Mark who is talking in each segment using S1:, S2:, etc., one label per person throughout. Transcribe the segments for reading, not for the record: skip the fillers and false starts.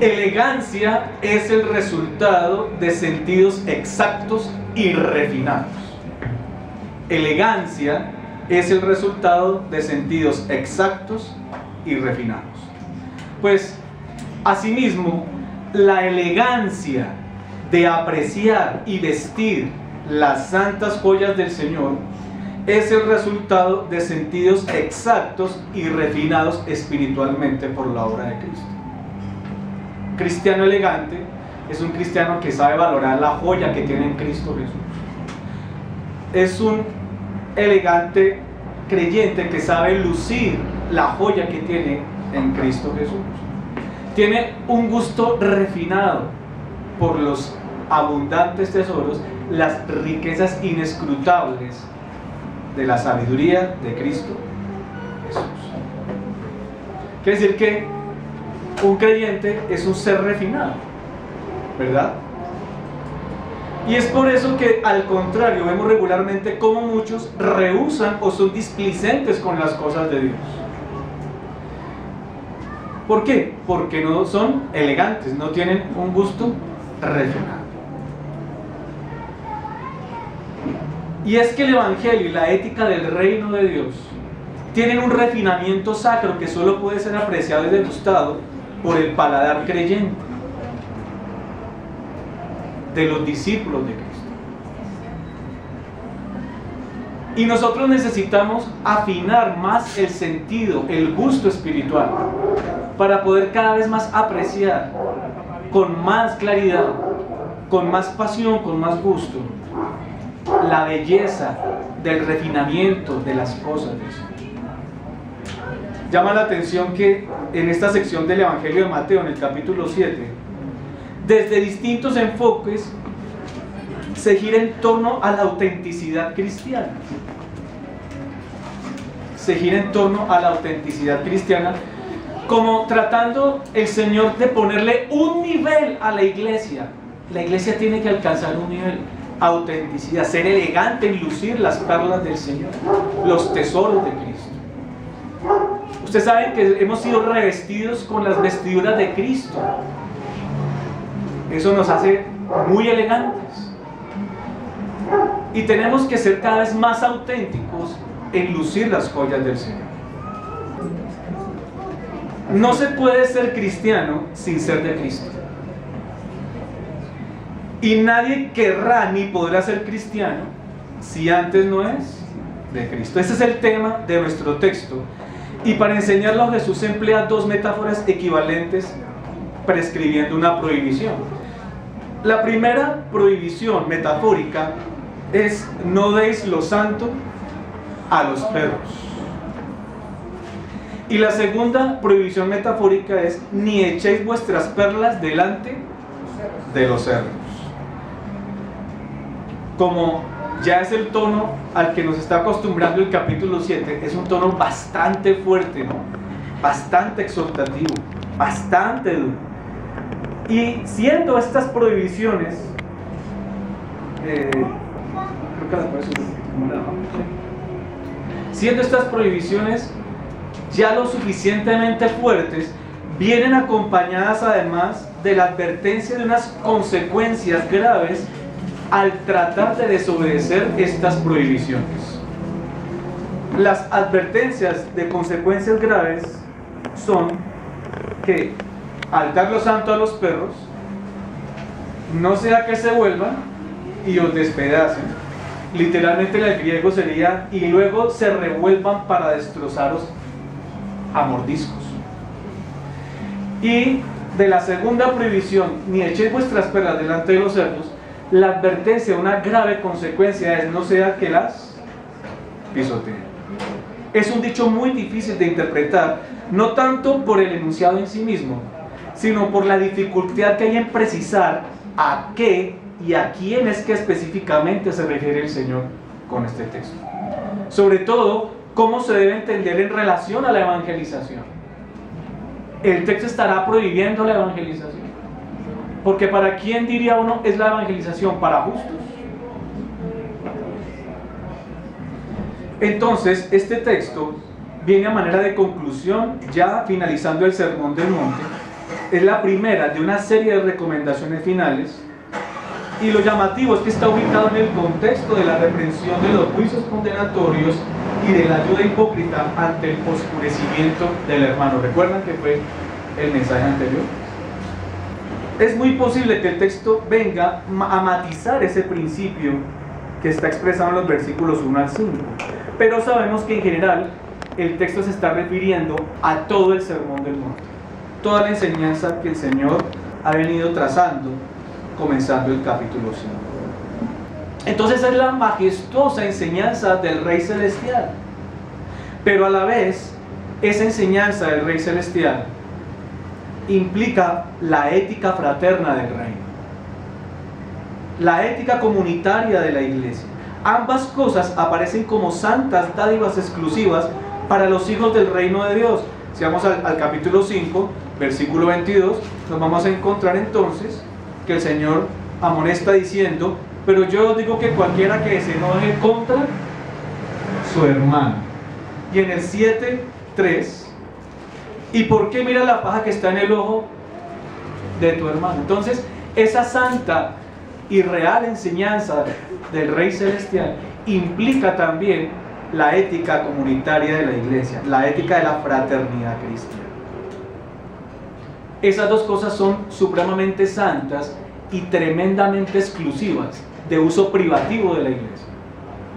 S1: Elegancia es el resultado de sentidos exactos y refinados. Elegancia es el resultado de sentidos exactos y refinados. Pues, asimismo, la elegancia de apreciar y vestir las santas joyas del Señor es el resultado de sentidos exactos y refinados espiritualmente por la obra de Cristo. Cristiano elegante es un cristiano que sabe valorar la joya que tiene en Cristo Jesús. Es un elegante creyente que sabe lucir la joya que tiene en Cristo Jesús. Tiene un gusto refinado por los abundantes tesoros, las riquezas inescrutables de la sabiduría de Cristo Jesús. Quiere decir que un creyente es un ser refinado, ¿verdad? Y es por eso que, al contrario, vemos regularmente cómo muchos rehúsan o son displicentes con las cosas de Dios. ¿Por qué? Porque no son elegantes, no tienen un gusto refinado. Y es que el Evangelio y la ética del reino de Dios tienen un refinamiento sacro que solo puede ser apreciado y degustado por el paladar creyente de los discípulos de Cristo. Y nosotros necesitamos afinar más el sentido, el gusto espiritual, para poder cada vez más apreciar con más claridad, con más pasión, con más gusto, la belleza del refinamiento de las cosas de Dios. Llama la atención que en esta sección del Evangelio de Mateo, en el capítulo 7, desde distintos enfoques se gira en torno a la autenticidad cristiana. Se gira en torno a la autenticidad cristiana, como tratando el Señor de ponerle un nivel a la iglesia. La iglesia tiene que alcanzar un nivel: autenticidad, ser elegante en lucir las perlas del Señor, los tesoros de Cristo. Ustedes saben que hemos sido revestidos con las vestiduras de Cristo. Eso nos hace muy elegantes. Y tenemos que ser cada vez más auténticos en lucir las joyas del Señor. No se puede ser cristiano sin ser de Cristo. Y nadie querrá ni podrá ser cristiano si antes no es de Cristo. Ese es el tema de nuestro texto. Y para enseñarlo, Jesús emplea dos metáforas equivalentes prescribiendo una prohibición. La primera prohibición metafórica es: no deis lo santo a los perros. Y la segunda prohibición metafórica es: ni echéis vuestras perlas delante de los cerdos. Como ya es el tono al que nos está acostumbrando el capítulo 7, es un tono bastante fuerte, ¿no? Bastante exhortativo, bastante duro. Y siendo estas prohibiciones, siendo estas prohibiciones ya lo suficientemente fuertes, vienen acompañadas además de la advertencia de unas consecuencias graves al tratar de desobedecer estas prohibiciones. Las advertencias de consecuencias graves son que, al dar lo santo a los perros, no sea que se vuelvan y os despedacen. Literalmente en el griego sería: y luego se revuelvan para destrozaros a mordiscos. Y de la segunda prohibición, ni echéis vuestras perlas delante de los cerdos, la advertencia, una grave consecuencia es: no sea que las pisoteen. Es un dicho muy difícil de interpretar, no tanto por el enunciado en sí mismo, sino por la dificultad que hay en precisar a qué y a quién es que específicamente se refiere el Señor con este texto. Sobre todo, cómo se debe entender en relación a la evangelización. El texto estará prohibiendo la evangelización, porque ¿para quién, diría uno, es la evangelización? ¿Para justos? Entonces, este texto viene a manera de conclusión, ya finalizando el Sermón del Monte, es la primera de una serie de recomendaciones finales, y lo llamativo es que está ubicado en el contexto de la reprensión de los juicios condenatorios y de la ayuda hipócrita ante el oscurecimiento del hermano. ¿Recuerdan que fue el mensaje anterior? Es muy posible que el texto venga a matizar ese principio que está expresado en los versículos 1 al 5, pero sabemos que en general el texto se está refiriendo a todo el sermón del monte, toda la enseñanza que el Señor ha venido trazando, comenzando el capítulo 5. Entonces es la majestuosa enseñanza del Rey Celestial, pero a la vez esa enseñanza del Rey Celestial implica la ética fraterna del reino, la ética comunitaria de la iglesia. Ambas cosas aparecen como santas dádivas exclusivas para los hijos del reino de Dios. Si vamos al capítulo 5, versículo 22, nos vamos a encontrar entonces que el Señor amonesta diciendo: pero yo os digo que cualquiera que se enoje contra su hermano. Y en el 7:3, ¿y por qué mira la paja que está en el ojo de tu hermano? Entonces, esa santa y real enseñanza del Rey Celestial implica también la ética comunitaria de la iglesia, la ética de la fraternidad cristiana. Esas dos cosas son supremamente santas y tremendamente exclusivas, de uso privativo de la iglesia.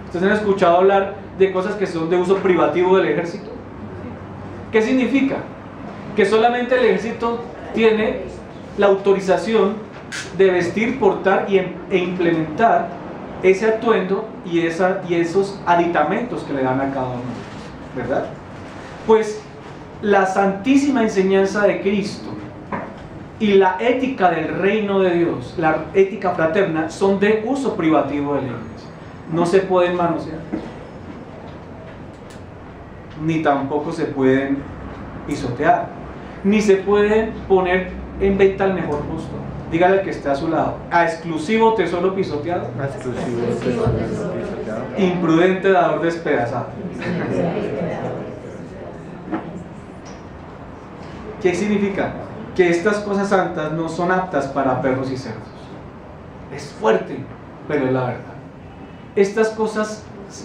S1: ¿Ustedes han escuchado hablar de cosas que son de uso privativo del ejército? ¿Qué significa? Que solamente el ejército tiene la autorización de vestir, portar e implementar ese atuendo y esos aditamentos que le dan a cada uno, ¿verdad? Pues la santísima enseñanza de Cristo y la ética del reino de Dios, la ética fraterna, son de uso privativo de la iglesia. No se pueden manosear, ni tampoco se pueden pisotear, ni se pueden poner en venta al mejor postor. Dígale al que esté a su lado: a exclusivo tesoro pisoteado, imprudente dador despedazado. ¿Qué significa? Que estas cosas santas no son aptas para perros y cerdos. Es fuerte, pero es la verdad. Estas cosas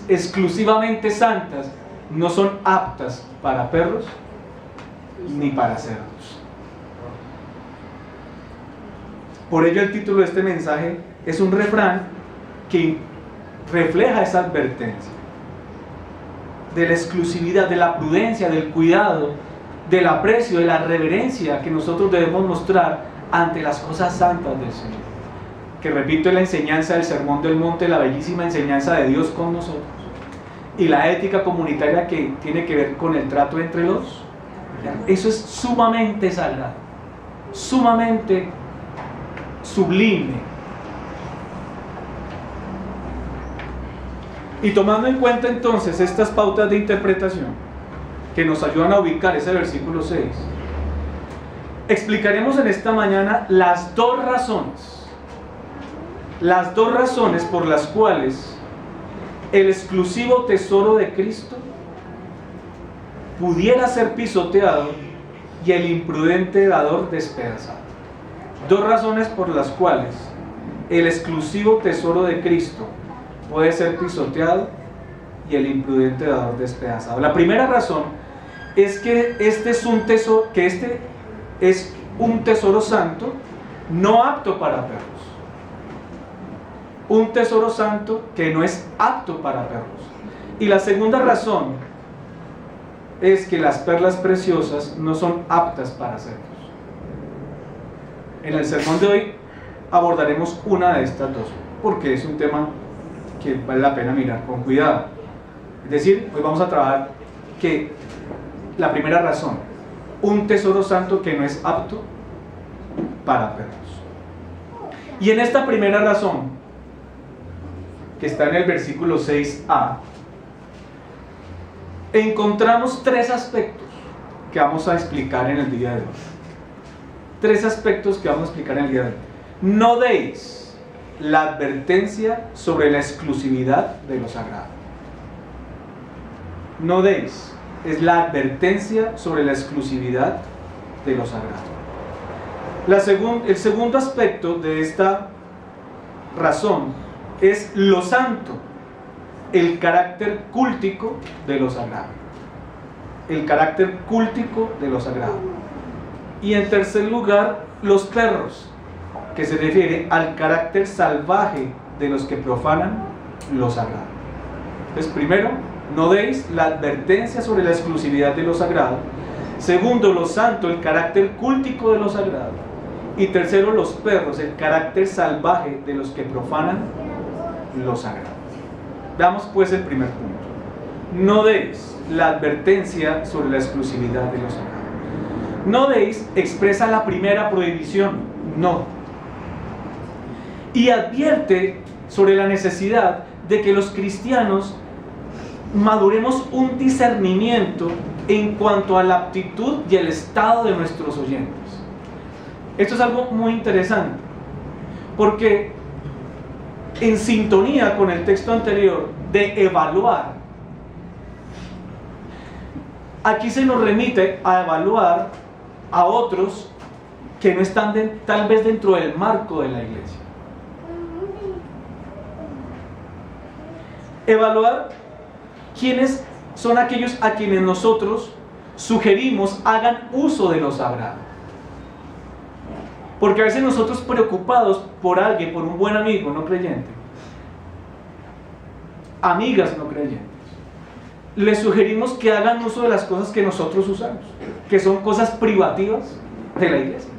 S1: exclusivamente santas no son aptas para perros ni para cerdos. Por ello el título de este mensaje es un refrán que refleja esa advertencia de la exclusividad, de la prudencia, del cuidado, del aprecio, de la reverencia que nosotros debemos mostrar ante las cosas santas del Señor. Que, repito, es la enseñanza del Sermón del Monte, la bellísima enseñanza de Dios con nosotros, y la ética comunitaria que tiene que ver con el trato entre los. Eso es sumamente sagrado, sumamente sublime. Y tomando en cuenta entonces estas pautas de interpretación que nos ayudan a ubicar ese versículo 6, explicaremos en esta mañana las dos razones por las cuales el exclusivo tesoro de Cristo pudiera ser pisoteado y el imprudente dador despedazado. Dos razones por las cuales el exclusivo tesoro de Cristo puede ser pisoteado y el imprudente dador despedazado. La primera razón es que este es un tesoro santo no apto para perros. Un tesoro santo que no es apto para perros. Y la segunda razón es que las perlas preciosas no son aptas para cerdos. En el sermón de hoy abordaremos una de estas dos, porque es un tema que vale la pena mirar con cuidado. Es decir, hoy vamos a trabajar que la primera razón, un tesoro santo que no es apto para perros. Y en esta primera razón, que está en el versículo 6a, encontramos tres aspectos que vamos a explicar en el día de hoy. Tres aspectos que vamos a explicar en el día de hoy. No deis la advertencia sobre la exclusividad de lo sagrado. No deis es la advertencia sobre la exclusividad de lo sagrado. El segundo aspecto de esta razón es lo santo, el carácter cúltico de lo sagrado. El carácter cúltico de lo sagrado. Y en tercer lugar, los perros, que se refiere al carácter salvaje de los que profanan lo sagrado. Entonces, primero, no deis, la advertencia sobre la exclusividad de lo sagrado. Segundo, lo santo, el carácter cúltico de lo sagrado. Y tercero, los perros, el carácter salvaje de los que profanan lo sagrado. Veamos pues el primer punto. No deis, la advertencia sobre la exclusividad de lo sagrado. No deis expresa la primera prohibición, no. Y advierte sobre la necesidad de que los cristianos maduremos un discernimiento en cuanto a la aptitud y el estado de nuestros oyentes. Esto es algo muy interesante, porque en sintonía con el texto anterior de evaluar, aquí se nos remite a evaluar a otros que no están tal vez dentro del marco de la iglesia. Evaluar quiénes son aquellos a quienes nosotros sugerimos hagan uso de lo sagrado. Porque a veces nosotros, preocupados por alguien, por un buen amigo no creyente, amigas no creyentes, les sugerimos que hagan uso de las cosas que nosotros usamos, que son cosas privativas de la iglesia.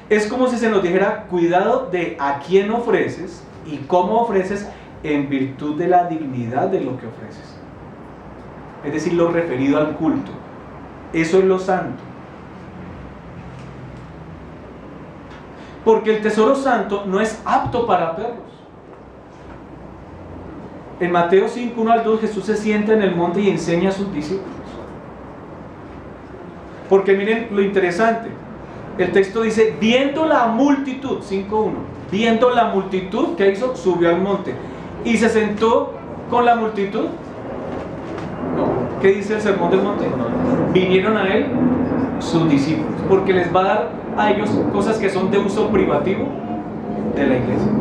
S1: Es como si se nos dijera: cuidado de a quién ofreces y cómo ofreces, en virtud de la dignidad de lo que ofreces. Es decir, lo referido al culto. Eso es lo santo. Porque el tesoro santo no es apto para perros. En Mateo 5, 1 al 2, Jesús se sienta en el monte y enseña a sus discípulos. Porque miren lo interesante. El texto dice: viendo la multitud, 5:1, viendo la multitud, ¿qué hizo? Subió al monte. ¿Y se sentó con la multitud? No. ¿Qué dice el sermón del monte? Vinieron a él sus discípulos, porque les va a dar a ellos cosas que son de uso privativo de la iglesia.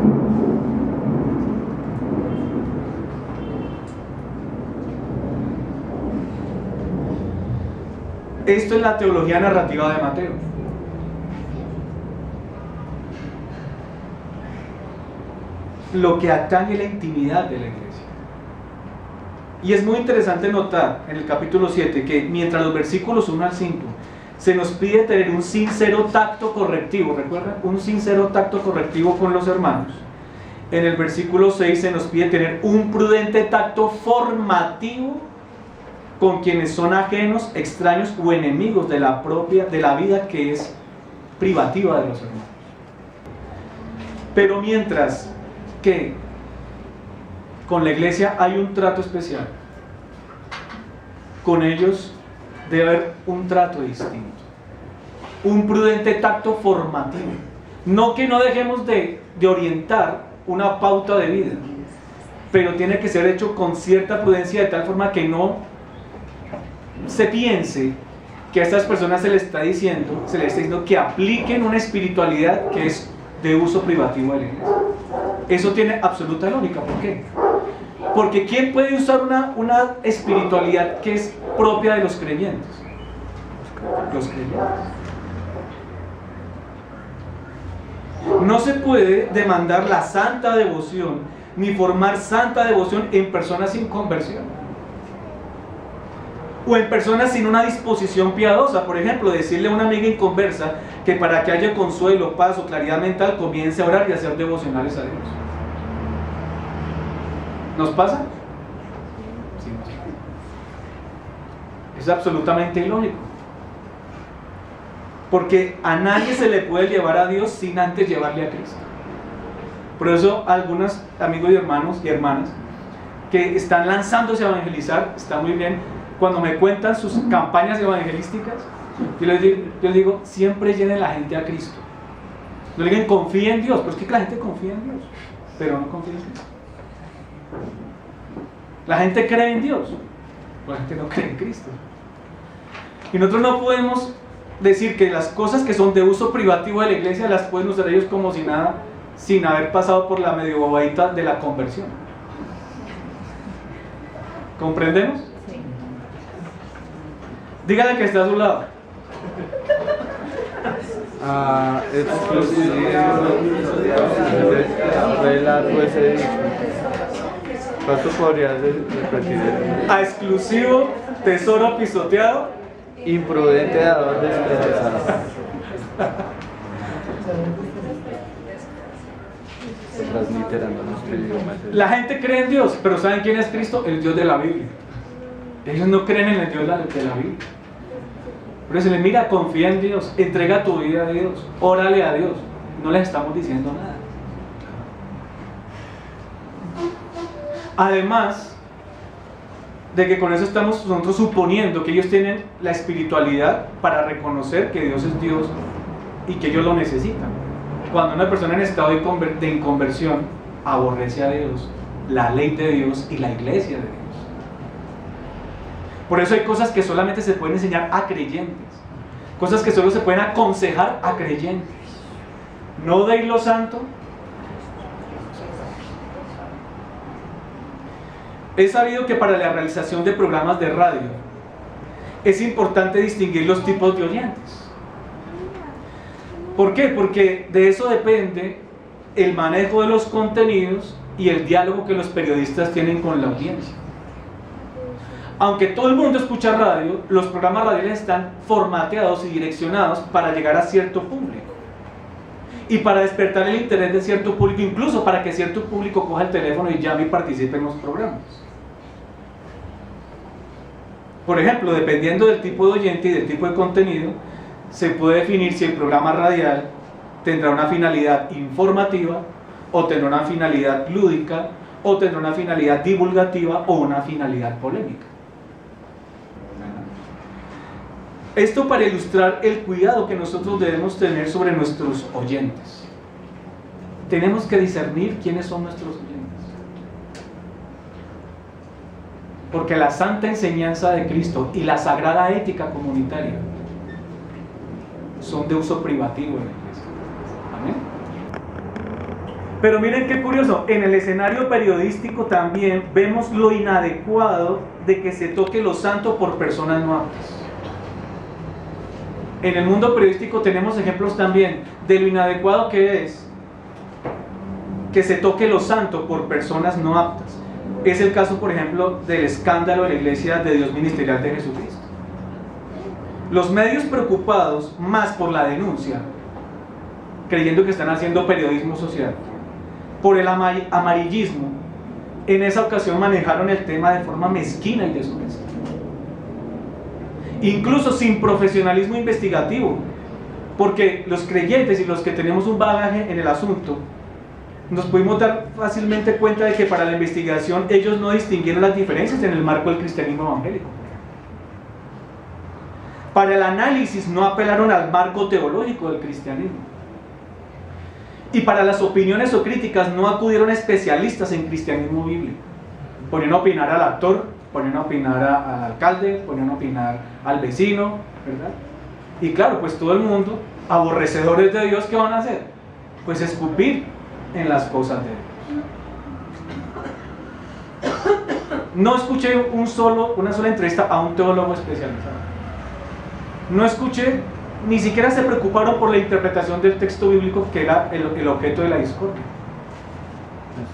S1: Esto es la teología narrativa de Mateo. Lo que atañe la intimidad de la iglesia. Y es muy interesante notar en el capítulo 7 que mientras los versículos 1 al 5 se nos pide tener un sincero tacto correctivo, ¿recuerdan? Un sincero tacto correctivo con los hermanos. En el versículo 6 se nos pide tener un prudente tacto formativo con quienes son ajenos, extraños o enemigos de la vida que es privativa de los hermanos. Pero mientras que con la iglesia hay un trato especial, con ellos debe haber un trato distinto, un prudente tacto formativo. No que no dejemos de orientar una pauta de vida, pero tiene que ser hecho con cierta prudencia, de tal forma que no se piense que a estas personas se les está diciendo que apliquen una espiritualidad que es de uso privativo de la iglesia. Eso tiene absoluta lógica. ¿Por qué? Porque ¿quién puede usar una espiritualidad que es propia de los creyentes? Los creyentes. No se puede demandar la santa devoción ni formar santa devoción en personas sin conversión o en personas sin una disposición piadosa. Por ejemplo, decirle a una amiga inconversa que para que haya consuelo, paz o claridad mental comience a orar y a hacer devocionales a Dios. ¿Nos pasa? Sí, nos pasa. Es absolutamente ilógico, porque a nadie se le puede llevar a Dios sin antes llevarle a Cristo. Por eso algunos amigos y hermanos y hermanas que están lanzándose a evangelizar, está muy bien, cuando me cuentan sus campañas evangelísticas, yo les digo, siempre llenen la gente a Cristo. No le digan confía en Dios, pero es que la gente confía en Dios, pero no confía en Cristo. La gente cree en Dios, pero la gente no cree en Cristo. Y nosotros no podemos decir que las cosas que son de uso privativo de la iglesia las pueden usar ellos como si nada, sin haber pasado por la medio bobadita de la conversión. ¿Comprendemos?
S2: Sí.
S1: Dígale que está a su lado.
S3: ¿Cuánto podría repetir?
S1: A exclusivo, tesoro pisoteado.
S3: Imprudente dador de esperanza. Transliterando nuestro idioma.
S1: La gente cree en Dios, pero ¿saben quién es Cristo? El Dios de la Biblia. Ellos no creen en el Dios de la Biblia. Pero se les mira, confía en Dios, entrega tu vida a Dios, órale a Dios. No les estamos diciendo nada. Además de que con eso estamos nosotros suponiendo que ellos tienen la espiritualidad para reconocer que Dios es Dios y que ellos lo necesitan. Cuando una persona en estado de inconversión aborrece a Dios, la ley de Dios y la iglesia de Dios. Por eso hay cosas que solamente se pueden enseñar a creyentes, cosas que solo se pueden aconsejar a creyentes. No de lo santo. He sabido que para la realización de programas de radio es importante distinguir los tipos de oyentes. ¿Por qué? Porque de eso depende el manejo de los contenidos y el diálogo que los periodistas tienen con la audiencia. Aunque todo el mundo escucha radio, los programas radiales están formateados y direccionados para llegar a cierto público y para despertar el interés de cierto público, incluso para que cierto público coja el teléfono y llame y participe en los programas. Por ejemplo, dependiendo del tipo de oyente y del tipo de contenido, se puede definir si el programa radial tendrá una finalidad informativa, o tendrá una finalidad lúdica, o tendrá una finalidad divulgativa, o una finalidad polémica. Esto para ilustrar el cuidado que nosotros debemos tener sobre nuestros oyentes. Tenemos que discernir quiénes son nuestros oyentes. Porque la santa enseñanza de Cristo y la sagrada ética comunitaria son de uso privativo en la iglesia. Amén. Pero miren qué curioso, en el escenario periodístico también vemos lo inadecuado de que se toque lo santo por personas no aptas. En el mundo periodístico tenemos ejemplos también de lo inadecuado que es que se toque lo santo por personas no aptas. Es el caso, por ejemplo, del escándalo de la Iglesia de Dios Ministerial de Jesucristo. Los medios preocupados más por la denuncia, creyendo que están haciendo periodismo social, por el amarillismo, en esa ocasión manejaron el tema de forma mezquina y deshonesta. Incluso sin profesionalismo investigativo, porque los creyentes y los que tenemos un bagaje en el asunto, nos pudimos dar fácilmente cuenta de que para la investigación ellos no distinguieron las diferencias en el marco del cristianismo evangélico. Para el análisis no apelaron al marco teológico del cristianismo. Y para las opiniones o críticas no acudieron especialistas en cristianismo bíblico. Ponían a opinar al actor, ponían a opinar al alcalde, ponían a opinar al vecino, ¿verdad? Y claro, pues todo el mundo, aborrecedores de Dios, ¿qué van a hacer? Pues escupir en las cosas de Dios. No escuché una sola entrevista a un teólogo especializado. No escuché, ni siquiera se preocuparon por la interpretación del texto bíblico, que era el objeto de la discordia,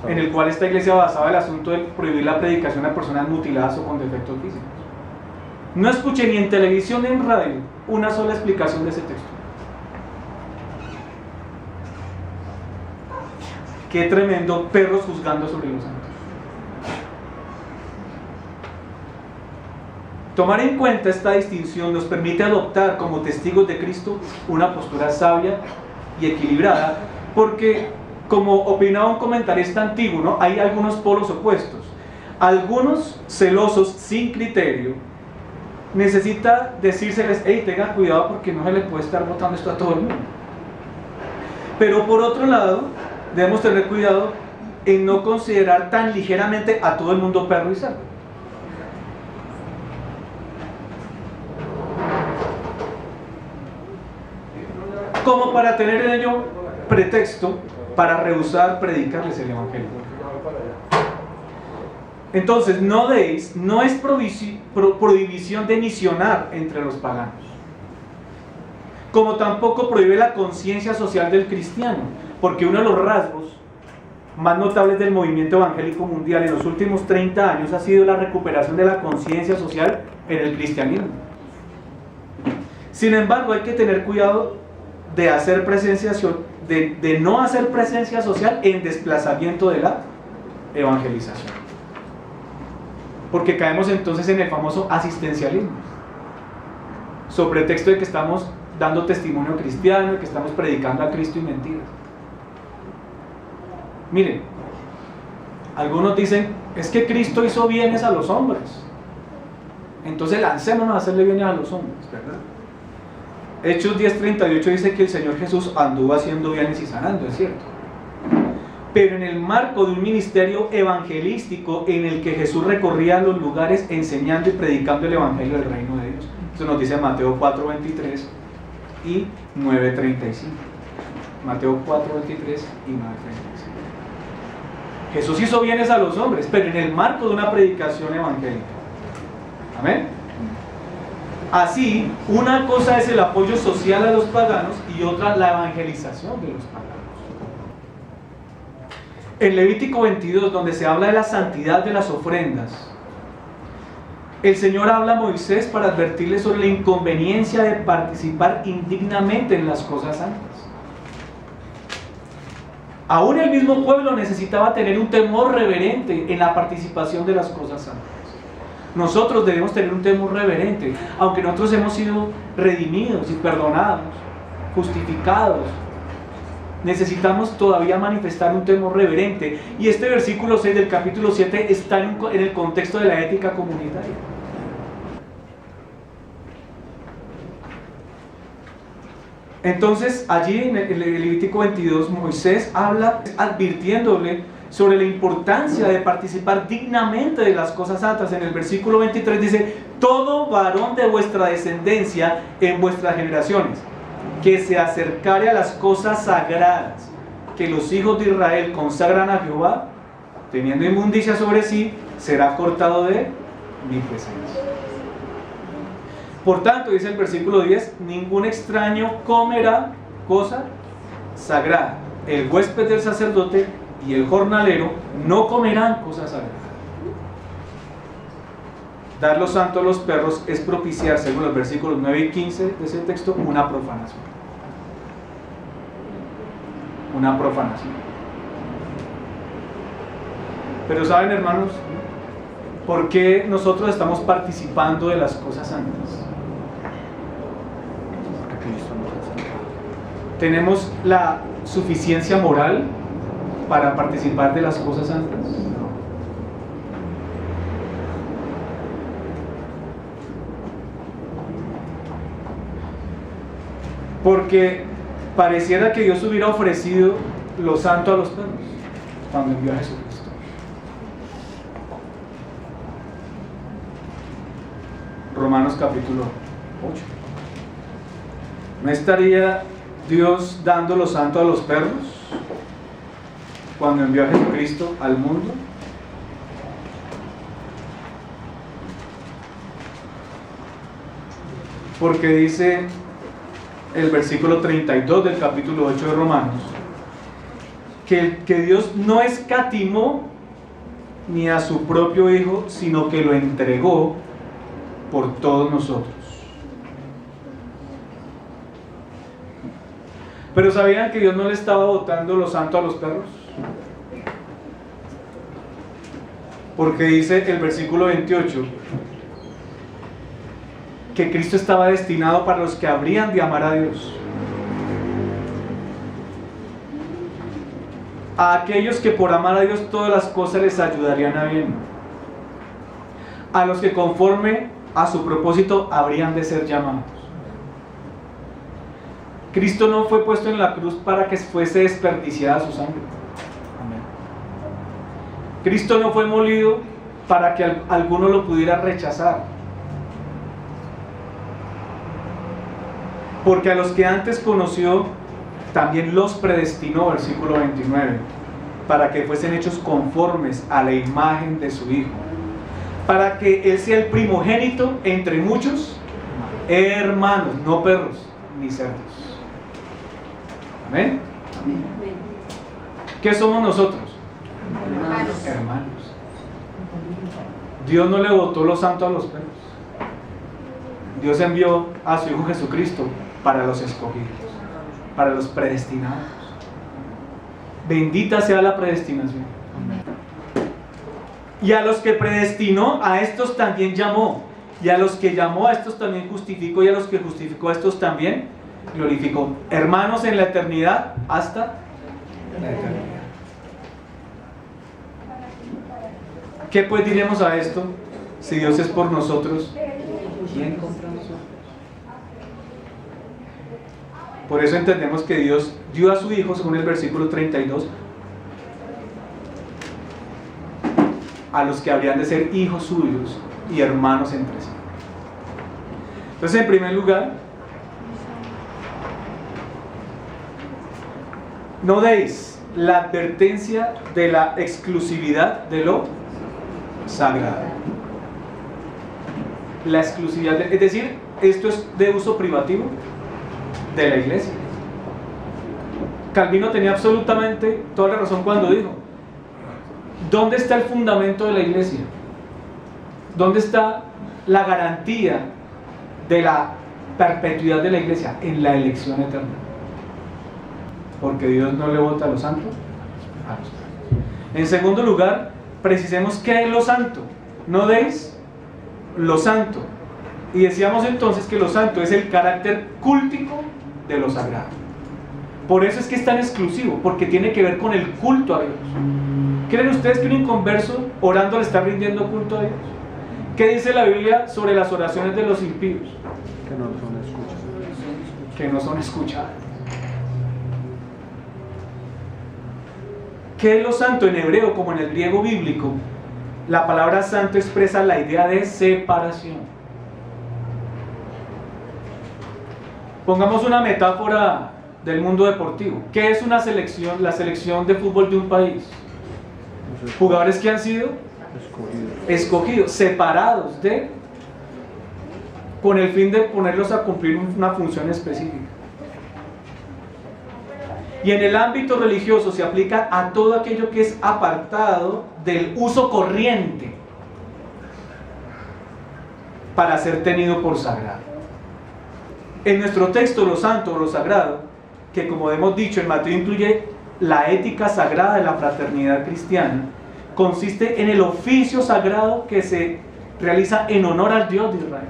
S1: en el cual esta iglesia basaba el asunto de prohibir la predicación a personas mutiladas o con defectos físicos. No escuché ni en televisión ni en radio una sola explicación de ese texto. Qué tremendo, perros juzgando sobre los santos. Tomar en cuenta esta distinción nos permite adoptar como testigos de Cristo una postura sabia y equilibrada, porque, como opinaba un comentarista antiguo, ¿no?, hay algunos polos opuestos. Algunos celosos sin criterio necesita decírseles: hey, tengan cuidado porque no se les puede estar botando esto a todo el mundo. Pero por otro lado, debemos tener cuidado en no considerar tan ligeramente a todo el mundo perro y cerdo. como para tener en ello pretexto para rehusar predicarles el Evangelio. Entonces, no es prohibición de misionar entre los paganos, como tampoco prohíbe la conciencia social del cristiano, porque uno de los rasgos más notables del movimiento evangélico mundial en los últimos 30 años ha sido la recuperación de la conciencia social en el cristianismo. Sin embargo, hay que tener cuidado de no hacer presencia social en desplazamiento de la evangelización, porque caemos entonces en el famoso asistencialismo, sobre pretexto de que estamos dando testimonio cristiano y que estamos predicando a Cristo y mentiras. Miren, algunos dicen, es que Cristo hizo bienes a los hombres, entonces lancémonos a hacerle bienes a los hombres, ¿verdad? Hechos 10:38 dice que el Señor Jesús anduvo haciendo bienes y sanando, es cierto, pero en el marco de un ministerio evangelístico en el que Jesús recorría los lugares enseñando y predicando el Evangelio del Reino de Dios. Eso nos dice Mateo 4:23 y 9:35. Mateo 4:23 y 9:35. Jesús hizo bienes a los hombres, pero en el marco de una predicación evangélica. Amén. Así, una cosa es el apoyo social a los paganos y otra la evangelización de los paganos. En Levítico 22, donde se habla de la santidad de las ofrendas, el Señor habla a Moisés para advertirle sobre la inconveniencia de participar indignamente en las cosas santas. Aún el mismo pueblo necesitaba tener un temor reverente en la participación de las cosas santas. Nosotros debemos tener un temor reverente, aunque nosotros hemos sido redimidos y perdonados, justificados. Necesitamos todavía manifestar un temor reverente. Y este versículo 6 del capítulo 7 está en el contexto de la ética comunitaria. Entonces, allí en el Levítico 22, Moisés habla advirtiéndole sobre la importancia de participar dignamente de las cosas santas. En el versículo 23 dice: todo varón de vuestra descendencia en vuestras generaciones que se acercare a las cosas sagradas que los hijos de Israel consagran a Jehová, teniendo inmundicia sobre sí, será cortado de mi presencia. Por tanto, dice el versículo 10, ningún extraño comerá cosa sagrada. El huésped del sacerdote y el jornalero no comerán cosas sagradas. Dar lo santo a los perros es propiciar, según los versículos 9 y 15 de ese texto, una profanación. Una profanación. Pero ¿saben, hermanos, por qué nosotros estamos participando de las cosas santas? ¿Tenemos la suficiencia moral para participar de las cosas santas? Porque pareciera que Dios hubiera ofrecido lo santo a los perros cuando envió a Jesucristo. Romanos capítulo 8. ¿No estaría Dios dando lo santo a los perros cuando envió a Jesucristo al mundo? Porque dice el versículo 32 del capítulo 8 de Romanos que Dios no escatimó ni a su propio Hijo, sino que lo entregó por todos nosotros. Pero ¿sabían que Dios no le estaba botando lo santo a los perros? Porque dice el versículo 28 que Cristo estaba destinado para los que habrían de amar a Dios, a aquellos que por amar a Dios todas las cosas les ayudarían a bien, a los que conforme a su propósito habrían de ser llamados. Cristo no fue puesto en la cruz para que fuese desperdiciada su sangre. Amén. Cristo no fue molido para que alguno lo pudiera rechazar. Porque a los que antes conoció, también los predestinó, versículo 29, para que fuesen hechos conformes a la imagen de su Hijo, para que Él sea el primogénito entre muchos hermanos, no perros ni cerdos. ¿Amén? ¿Qué somos nosotros? Hermanos. Dios no le botó lo santo a los perros. Dios envió a su Hijo Jesucristo para los escogidos, para los predestinados. Bendita sea la predestinación. Y a los que predestinó, a estos también llamó. Y a los que llamó, a estos también justificó. Y a los que justificó, a estos también glorificó. Hermanos en la eternidad, hasta la eternidad. ¿Qué pues diremos a esto? Si Dios es por nosotros, ¿quién contra nosotros? Por eso entendemos que Dios dio a su Hijo, según el versículo 32, a los que habrían de ser hijos suyos y hermanos entre sí. Entonces, en primer lugar, no deis la advertencia de la exclusividad de lo sagrado. La exclusividad, es decir, esto es de uso privativo de la iglesia. Calvino tenía absolutamente toda la razón cuando dijo: ¿dónde está el fundamento de la iglesia? ¿Dónde está la garantía de la perpetuidad de la iglesia? En la elección eterna. Porque Dios no le vota a los santos a los santos. En segundo lugar, precisemos qué es lo santo. No deis lo santo. Y decíamos entonces que lo santo es el carácter cúltico de lo sagrado. Por eso es que es tan exclusivo, porque tiene que ver con el culto a Dios. ¿Creen ustedes que un inconverso orando le está rindiendo culto a Dios? ¿Qué dice la Biblia sobre las oraciones de los impíos?
S3: Que no son escuchadas.
S1: Que no son escuchadas. ¿Qué es lo santo? En hebreo como en el griego bíblico, la palabra santo expresa la idea de separación. Pongamos una metáfora del mundo deportivo. ¿Qué es una selección? La selección de fútbol de un país. Jugadores que han sido escogidos, separados con el fin de ponerlos a cumplir una función específica. Y en el ámbito religioso se aplica a todo aquello que es apartado del uso corriente para ser tenido por sagrado. En nuestro texto, lo santo o lo sagrado, que como hemos dicho en Mateo incluye la ética sagrada de la fraternidad cristiana, consiste en el oficio sagrado que se realiza en honor al Dios de Israel.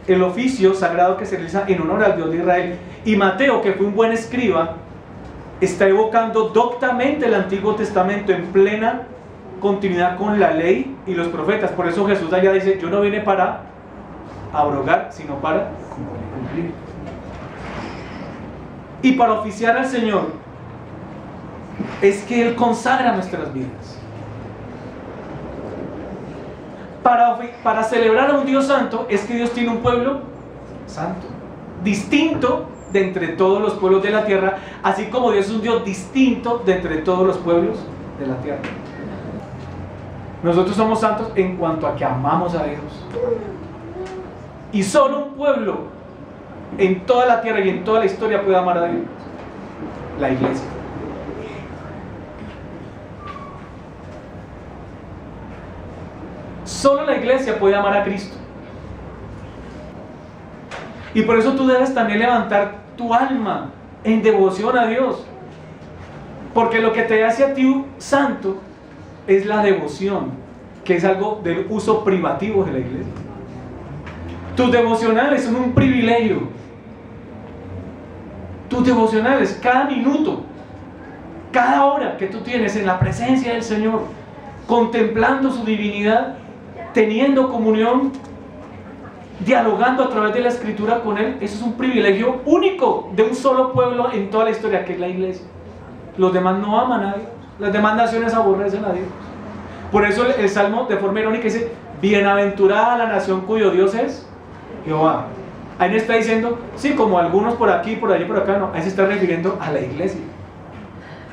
S1: El oficio sagrado que se realiza en honor al Dios de Israel. Y Mateo, que fue un buen escriba, está evocando doctamente el Antiguo Testamento en plena continuidad con la ley y los profetas. Por eso Jesús allá dice: yo no vine para abrogar, sino para cumplir. Y para oficiar al Señor es que Él consagra nuestras vidas. Para celebrar a un Dios santo es que Dios tiene un pueblo santo, distinto de entre todos los pueblos de la tierra, así como Dios es un Dios distinto de entre todos los pueblos de la tierra. Nosotros somos santos en cuanto a que amamos a Dios. Y solo un pueblo en toda la tierra y en toda la historia puede amar a Dios: la iglesia. Solo la iglesia puede amar a Cristo. Y por eso tú debes también levantar tu alma en devoción a Dios. Porque lo que te hace a ti santo es la devoción, que es algo del uso privativo de la iglesia. Tus devocionales son un privilegio. Tus devocionales, cada minuto, cada hora que tú tienes en la presencia del Señor, contemplando su divinidad, teniendo comunión, dialogando a través de la Escritura con Él, eso es un privilegio único de un solo pueblo en toda la historia, que es la iglesia. Los demás no aman a Dios, las demás naciones aborrecen a Dios. Por eso el Salmo de forma irónica dice: bienaventurada la nación cuyo Dios es Jehová. Ahí no está diciendo, sí, como algunos por aquí, por allí, por acá, no. Ahí se está refiriendo a la iglesia.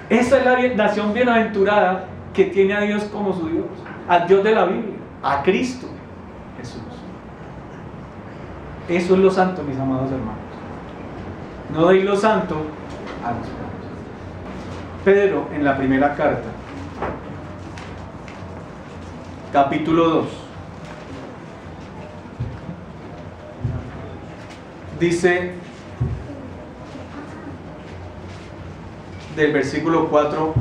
S1: Esa es la nación bienaventurada que tiene a Dios como su Dios, al Dios de la Biblia, a Cristo Jesús. Eso es lo santo, mis amados hermanos. No deis lo santo a los paganos. Pedro, en la primera carta, capítulo 2, dice del versículo 4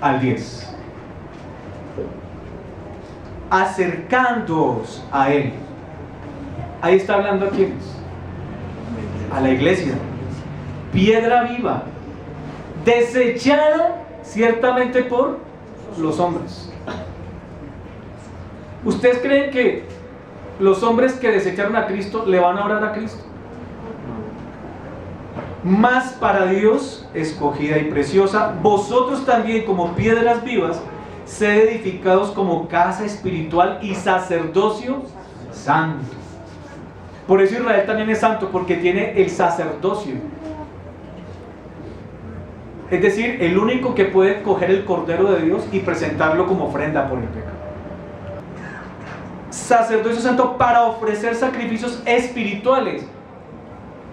S1: al 10: acercándoos a Él. Ahí está hablando a quiénes, a la iglesia, piedra viva, desechada ciertamente por los hombres. ¿Ustedes creen que los hombres que desecharon a Cristo le van a orar a Cristo? Mas para Dios, escogida y preciosa, vosotros también como piedras vivas, sed edificados como casa espiritual y sacerdocio santo. Por eso Israel también es santo, porque tiene el sacerdocio. Es decir, el único que puede coger el Cordero de Dios y presentarlo como ofrenda por el pecado. Sacerdocio santo para ofrecer sacrificios espirituales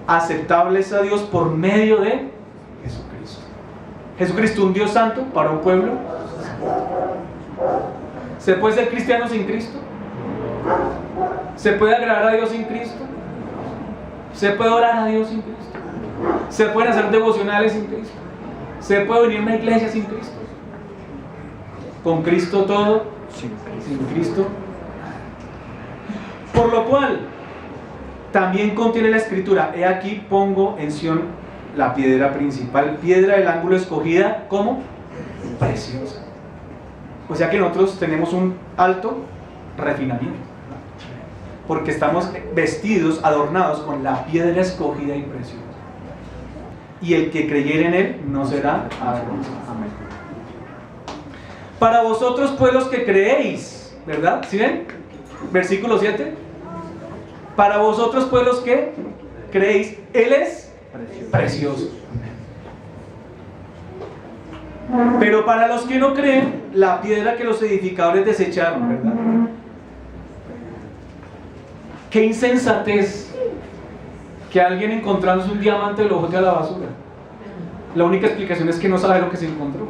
S1: aceptables a Dios por medio de Jesucristo. Jesucristo, un Dios santo para un pueblo. ¿Se puede ser cristiano sin Cristo? ¿Se puede agradar a Dios sin Cristo? ¿Se puede orar a Dios sin Cristo? ¿Se pueden hacer devocionales sin Cristo? ¿Se puede venir a una iglesia sin Cristo? ¿Con Cristo todo? Sin Cristo. Por lo cual, también contiene la Escritura: he aquí pongo en Sión la piedra principal, piedra del ángulo escogida, ¿cómo? Preciosa. O sea que nosotros tenemos un alto refinamiento, porque estamos vestidos, adornados con la piedra escogida y preciosa. Y el que creyere en Él no será avergonzado. Amén. Para vosotros, pues, los que creéis, ¿verdad? ¿Sí ven? Versículo 7. Para vosotros, pues, los que creéis, Él es precioso. Pero para los que no creen, la piedra que los edificadores desecharon, ¿verdad? Qué insensatez que alguien encontrándose un diamante lo bote a la basura. La única explicación es que no sabe lo que se encontró.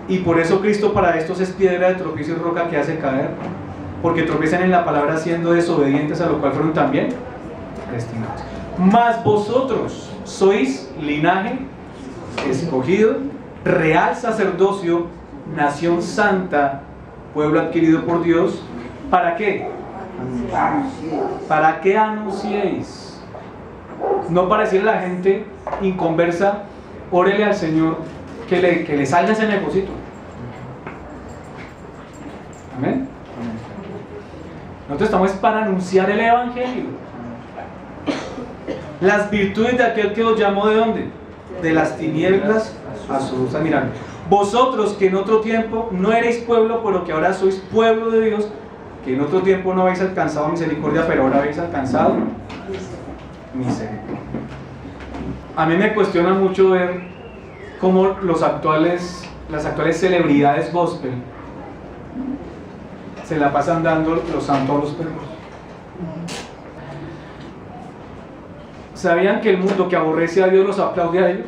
S1: Y por eso Cristo para estos es piedra de tropiezo y roca que hace caer, porque tropiezan en la palabra siendo desobedientes, a lo cual fueron también destinados. Mas vosotros sois linaje escogido, real sacerdocio, nación santa, pueblo adquirido por Dios. ¿Para qué? ¿Para qué anunciéis? No para decirle a la gente inconversa, órele al Señor que le salga ese negocito. Amén. Nosotros estamos para anunciar el Evangelio. Las virtudes de aquel que os llamó, ¿de dónde? De las tinieblas a su luz admirable. Vosotros que en otro tiempo no erais pueblo, pero que ahora sois pueblo de Dios, que en otro tiempo no habéis alcanzado misericordia, pero ahora habéis alcanzado misericordia. A mí me cuestiona mucho ver cómo las actuales celebridades gospel se la pasan dando los santos a los perros. ¿Sabían que el mundo que aborrece a Dios los aplaude a ellos?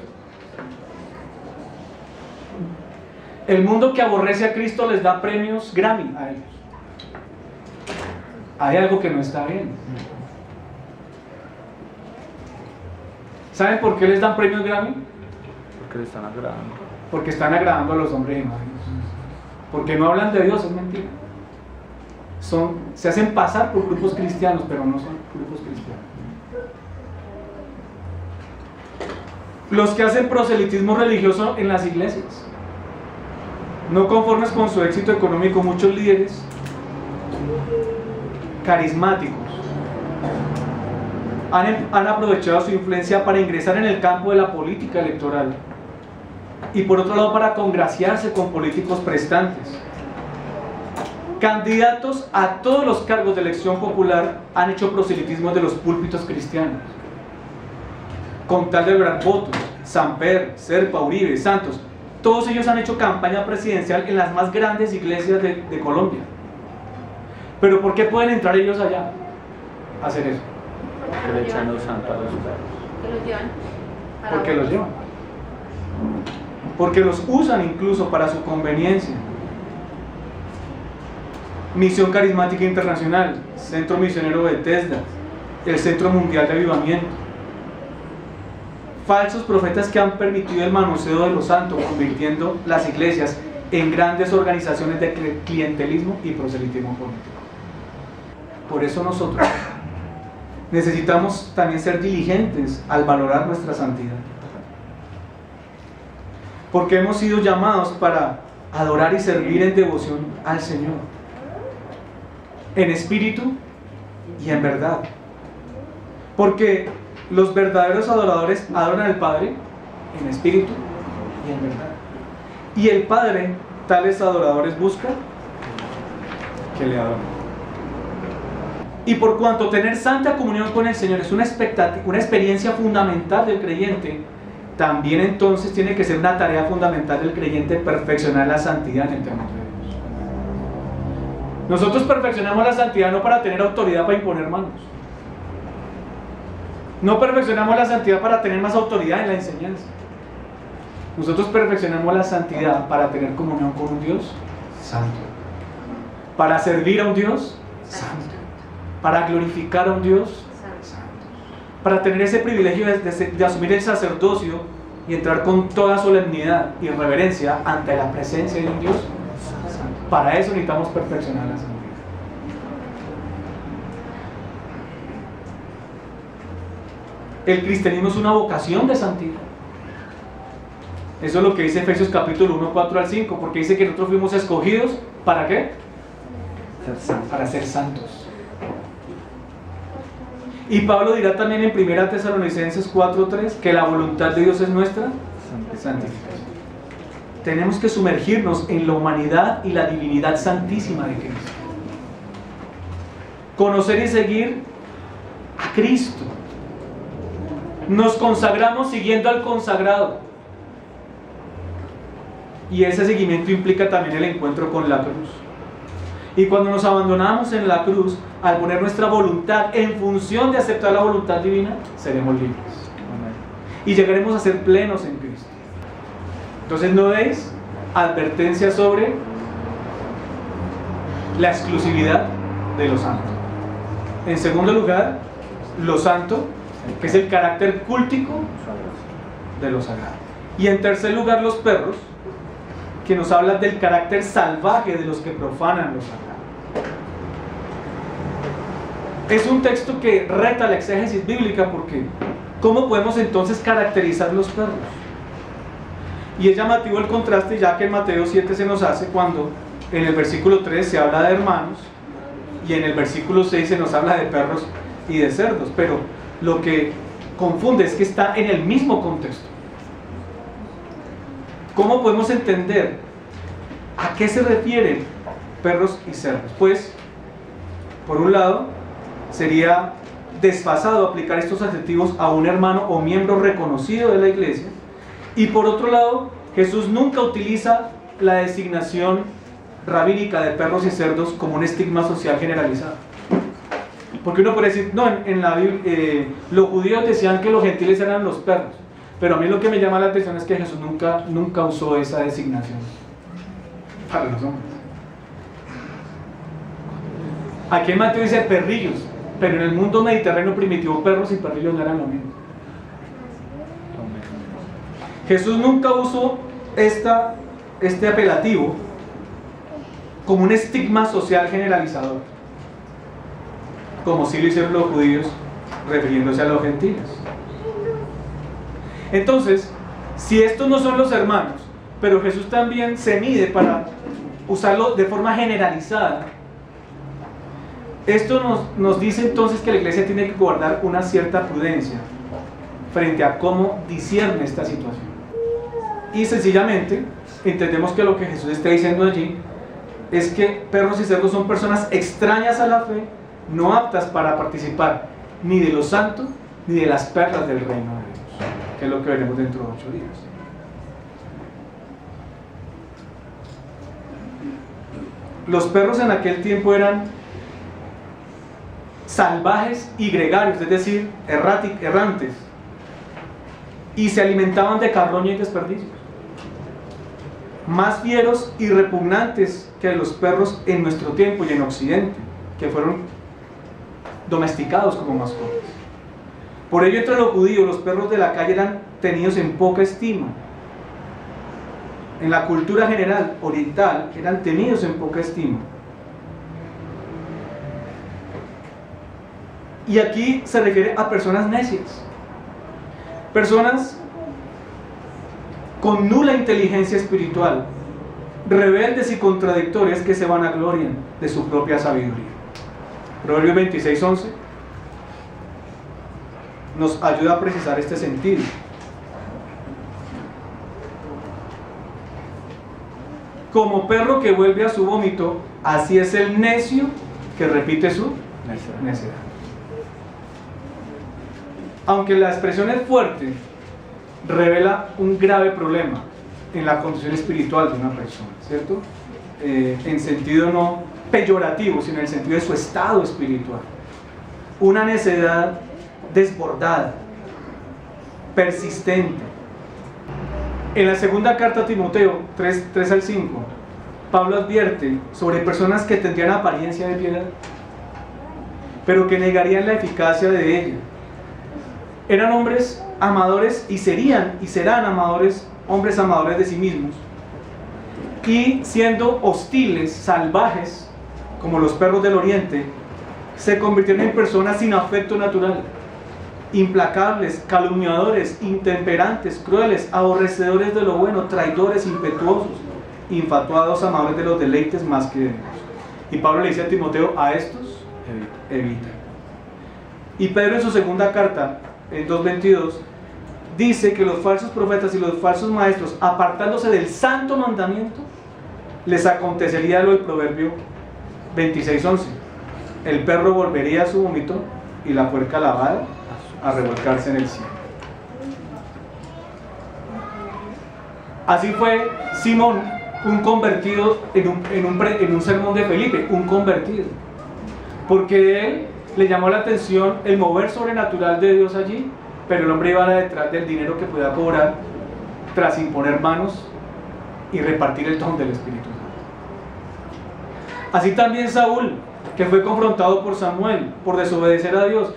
S1: El mundo que aborrece a Cristo les da premios Grammy a ellos. Hay algo que no está bien. ¿Saben por qué les dan premios Grammy?
S3: Porque le están agradando.
S1: Porque están agradando a los hombres imágenes. Porque no hablan de Dios, es mentira. Se hacen pasar por grupos cristianos, pero no son grupos cristianos. Los que hacen proselitismo religioso en las iglesias, no conformes con su éxito económico, muchos líderes carismáticos han aprovechado su influencia para ingresar en el campo de la política electoral y por otro lado para congraciarse con políticos prestantes. Candidatos a todos los cargos de elección popular han hecho proselitismo de los púlpitos cristianos, con tal de lograr votos. Samper, Serpa, Uribe, Santos, todos ellos han hecho campaña presidencial en las más grandes iglesias de Colombia. Pero ¿por qué pueden entrar ellos allá a hacer eso?
S3: Que le echan los santos a los perros.
S2: Que los llevan.
S1: ¿Por qué los llevan? Porque los usan incluso para su conveniencia. Misión Carismática Internacional, Centro Misionero Bethesda, el Centro Mundial de Avivamiento. Falsos profetas que han permitido el manoseo de los santos, convirtiendo las iglesias en grandes organizaciones de clientelismo y proselitismo político. Por eso nosotros necesitamos también ser diligentes al valorar nuestra santidad. Porque hemos sido llamados para adorar y servir en devoción al Señor, en espíritu y en verdad. Porque los verdaderos adoradores adoran al Padre en espíritu y en verdad. Y el Padre, tales adoradores, busca que le adoren. Y por cuanto tener santa comunión con el Señor es una experiencia fundamental del creyente, también entonces tiene que ser una tarea fundamental del creyente perfeccionar la santidad en el temor de Dios. Nosotros perfeccionamos la santidad no para tener autoridad para imponer manos. No perfeccionamos la santidad para tener más autoridad en la enseñanza. Nosotros perfeccionamos la santidad para tener comunión con un Dios santo, para servir a un Dios santo, para glorificar a un Dios santo, para tener ese privilegio de asumir el sacerdocio y entrar con toda solemnidad y reverencia ante la presencia de un Dios santo. Para eso necesitamos perfeccionar la santidad. El cristianismo es una vocación de santidad. Eso es lo que dice Efesios capítulo 1, 4 al 5, porque dice que nosotros fuimos escogidos, ¿para qué? Para ser santos. Y Pablo dirá también en 1 Tesalonicenses 4, 3 que la voluntad de Dios es nuestra santificación. Tenemos que sumergirnos en la humanidad y la divinidad santísima de Cristo. Conocer y seguir a Cristo. Nos consagramos siguiendo al consagrado. Y ese seguimiento implica también el encuentro con la cruz. Y cuando nos abandonamos en la cruz, al poner nuestra voluntad en función de aceptar la voluntad divina, seremos libres. Y llegaremos a ser plenos en Cristo. Entonces no deis advertencia sobre la exclusividad de lo santo. En segundo lugar, lo santo, que es el carácter cúltico de lo sagrado. Y en tercer lugar, los perros, que nos hablan del carácter salvaje de los que profanan lo sagrado. Es un texto que reta la exégesis bíblica, porque ¿cómo podemos entonces caracterizar los perros? Y es llamativo el contraste, ya que en Mateo 7 se nos hace cuando en el versículo 3 se habla de hermanos y en el versículo 6 se nos habla de perros y de cerdos, pero lo que confunde es que está en el mismo contexto. ¿Cómo podemos entender a qué se refieren perros y cerdos? Pues, por un lado, sería desfasado aplicar estos adjetivos a un hermano o miembro reconocido de la iglesia, y por otro lado, Jesús nunca utiliza la designación rabínica de perros y cerdos como un estigma social generalizado. Porque uno puede decir, no, en la Biblia, los judíos decían que los gentiles eran los perros, pero a mí lo que me llama la atención es que Jesús nunca usó esa designación para los hombres. Aquí en Mateo dice perrillos, pero en el mundo mediterráneo primitivo perros y perrillos no eran lo mismo. Jesús nunca usó este apelativo como un estigma social generalizador, como sí lo hicieron los judíos refiriéndose a los gentiles. Entonces, si estos no son los hermanos, pero Jesús también se mide para usarlo de forma generalizada, esto nos dice entonces que la iglesia tiene que guardar una cierta prudencia frente a cómo discierne esta situación. Y sencillamente entendemos que lo que Jesús está diciendo allí es que perros y cerdos son personas extrañas a la fe, no aptas para participar ni de lo santo ni de las perlas del reino de Dios, que es lo que veremos dentro de 8 días. Los perros en aquel tiempo eran salvajes y gregarios, es decir, errantes, y se alimentaban de carroña y desperdicios, más fieros y repugnantes que los perros en nuestro tiempo y en Occidente, que fueron domesticados como mascotas. Por ello, entre los judíos, los perros de la calle eran tenidos en poca estima. En la cultura general oriental eran tenidos en poca estima. Y aquí se refiere a personas necias, personas con nula inteligencia espiritual, rebeldes y contradictorias que se vanaglorian de su propia sabiduría. Proverbios 26:11 nos ayuda a precisar este sentido. Como perro que vuelve a su vómito, así es el necio que repite su necedad. Aunque la expresión es fuerte, revela un grave problema en la condición espiritual de una persona, ¿cierto? En sentido no peyorativo, sino en el sentido de su estado espiritual. Una necedad desbordada, persistente. En la segunda carta a Timoteo 3 al 5, Pablo advierte sobre personas que tendrían apariencia de piedad, pero que negarían la eficacia de ella. Eran hombres amadores y serán amadores, hombres amadores de sí mismos, y siendo hostiles, salvajes, como los perros del oriente, se convirtieron en personas sin afecto natural, implacables, calumniadores, intemperantes, crueles, aborrecedores de lo bueno, traidores, impetuosos, infatuados, amadores de los deleites más que de Dios. Y Pablo le dice a Timoteo: a estos evita. Y Pedro en su segunda carta, en 2:22, dice que los falsos profetas y los falsos maestros, apartándose del santo mandamiento, les acontecería lo del Proverbio 26:11: el perro volvería a su vómito y la puerca lavada a revolcarse en el cielo. Así fue Simón, un convertido en un sermón de Felipe, un convertido, porque él le llamó la atención el mover sobrenatural de Dios allí, pero el hombre iba detrás del dinero que podía cobrar tras imponer manos y repartir el don del Espíritu Santo. Así también Saúl, que fue confrontado por Samuel por desobedecer a Dios,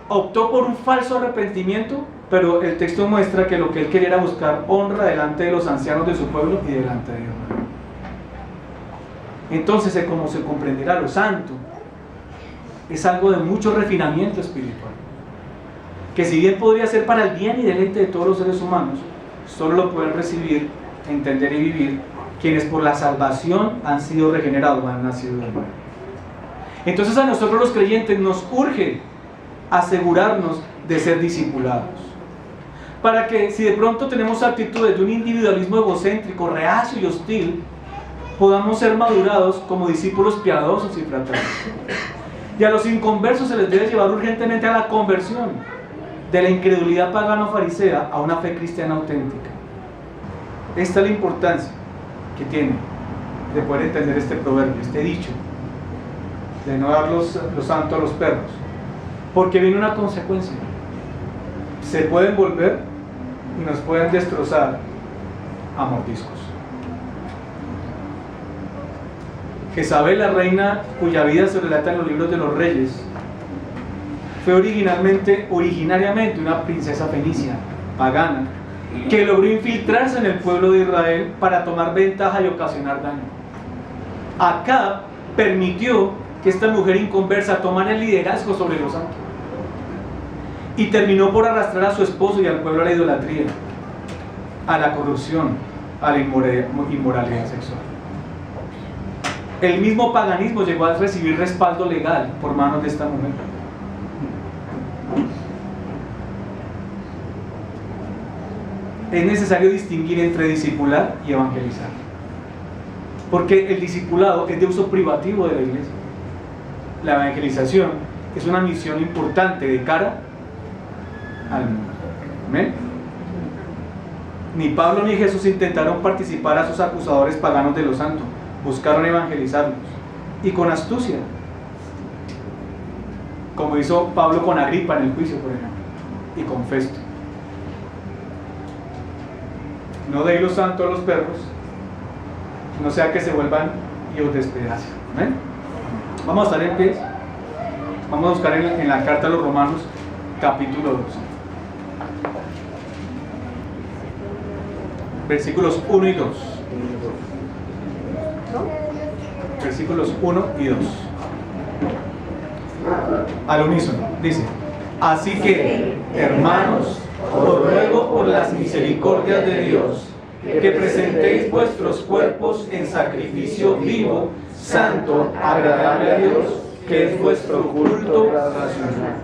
S1: optó por un falso arrepentimiento, pero el texto muestra que lo que él quería era buscar honra delante de los ancianos de su pueblo y delante de Dios. Entonces, como se comprenderá, lo santo es algo de mucho refinamiento espiritual, que si bien podría ser para el bien y deleite de todos los seres humanos, solo lo pueden recibir, entender y vivir quienes por la salvación han sido regenerados, han nacido de nuevo. Entonces a nosotros los creyentes nos urge asegurarnos de ser discipulados, para que si de pronto tenemos actitudes de un individualismo egocéntrico, reacio y hostil, podamos ser madurados como discípulos piadosos y fraternos. Y a los inconversos se les debe llevar urgentemente a la conversión de la incredulidad pagano-farisea a una fe cristiana auténtica. Esta es la importancia que tiene de poder entender este proverbio, este dicho, de no dar lo santo a los perros, porque viene una consecuencia: se pueden volver y nos pueden destrozar a mordiscos. Jezabel, la reina cuya vida se relata en los libros de los reyes, fue originariamente una princesa fenicia, pagana, que logró infiltrarse en el pueblo de Israel para tomar ventaja y ocasionar daño. Acab permitió que esta mujer inconversa tomara el liderazgo sobre los santos y terminó por arrastrar a su esposo y al pueblo a la idolatría, a la corrupción, a la inmoralidad sexual. El mismo paganismo llegó a recibir respaldo legal por manos de esta mujer. Es necesario distinguir entre discipular y evangelizar. Porque el discipulado es de uso privativo de la iglesia. La evangelización es una misión importante de cara al mundo. ¿Amén? Ni Pablo ni Jesús intentaron participar a sus acusadores paganos de los santos. Buscaron evangelizarlos. Y con astucia. Como hizo Pablo con Agripa en el juicio, por ejemplo. Y con Festo. No deis los santos a los perros, no sea que se vuelvan y os despedacen. ¿Amén? Vamos a estar en pie. Vamos a buscar en la carta a los Romanos, capítulo 2. Versículos 1 y 2. Versículos 1 y 2. Al unísono, dice: así que, hermanos, os ruego por las misericordias de Dios, que presentéis vuestros cuerpos en sacrificio vivo, santo, agradable a Dios, que es vuestro culto racional.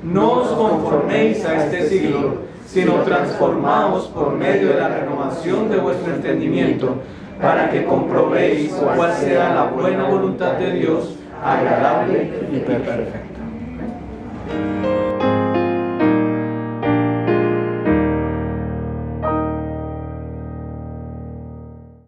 S1: No os conforméis a este siglo, sino transformaos por medio de la renovación de vuestro entendimiento, para que comprobéis cuál sea la buena voluntad de Dios, agradable y perfecta.